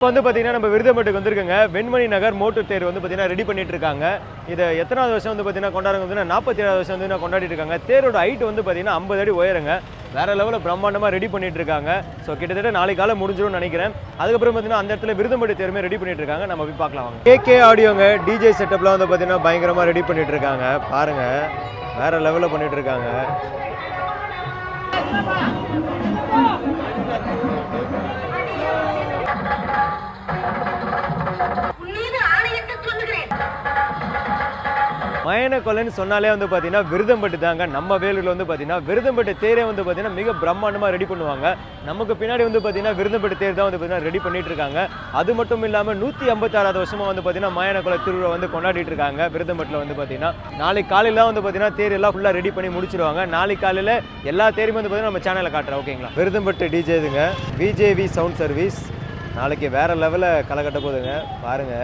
இப்போ வந்து பார்த்தீங்கன்னா நம்ம விருதும்பட்டுக்கு வந்திருக்கோங்க. வெண்மணி நகர் மோட்டர் தேர் வந்து பார்த்தீங்கன்னா ரெடி பண்ணிட்டு இருக்காங்க. இதை எத்தனாவது வருஷம் வந்து பார்த்தீங்கன்னா கொண்டாடுறாங்க வந்து 47வது வருஷம் வந்து கொண்டாடிட்டு இருக்காங்க. தேரோட ஹைட் வந்து பார்த்தீங்கன்னா 50 அடி உயரங்க. வேற லெவலில் பிரம்மாண்டமாக ரெடி பண்ணிட்டு இருக்காங்க. ஸோ கிட்டத்தட்ட நாளைக்கு காலை முடிஞ்சிடும்னு நினைக்கிறேன். அதுக்கப்புறம் பார்த்தீங்கன்னா அந்த இடத்துல விருதும்பட்டு தேருமே ரெடி பண்ணிட்டு இருக்காங்க. நம்ம போய் பார்க்கலாம் வாங்க. கேகே ஆடியோங்க டிஜே செட்டப்லாம் வந்து பார்த்தீங்கன்னா பயங்கரமாக ரெடி பண்ணிட்டு இருக்காங்க. பாருங்க வேற லெவலில் பண்ணிட்டு இருக்காங்க. மயன கொலைன்னு சொன்னாலே வந்து பார்த்தீங்கன்னா விருதும்பட்டு தாங்க. நம்ம வேலூரில் வந்து பார்த்தீங்கன்னா விருதும்பட்டு தேரே வந்து பார்த்தீங்கன்னா மிக பிரம்மாண்டமாக ரெடி பண்ணுவாங்க. நமக்கு பின்னாடி வந்து பார்த்தீங்கன்னா விருதும்பட்டு தேர் தான் வந்து பார்த்தீங்கன்னா ரெடி பண்ணிட்டு இருக்காங்க. அது மட்டும் இல்லாமல் 156வது வருஷமாக வந்து பார்த்தீங்கன்னா மயன கொலை திருவிழா வந்து கொண்டாடிட்டு இருக்காங்க. விருதும்பட்டில் வந்து பார்த்தீங்கன்னா நாளைக்கு காலையில் வந்து பார்த்தீங்கன்னா தேர் எல்லாம் ஃபுல்லாக ரெடி பண்ணி முடிச்சிருவாங்க. நாளைக்கு காலையில் எல்லா தேருமே வந்து பார்த்தீங்கன்னா நம்ம சேனலில் காட்டுறோம். ஓகேங்களா? விருதும்பட்டு டிஜே இதுங்க, விஜேவி சவுண்ட் சர்வீஸ் நாளைக்கு வேற லெவலில் களை கட்ட போகுதுங்க. பாருங்க.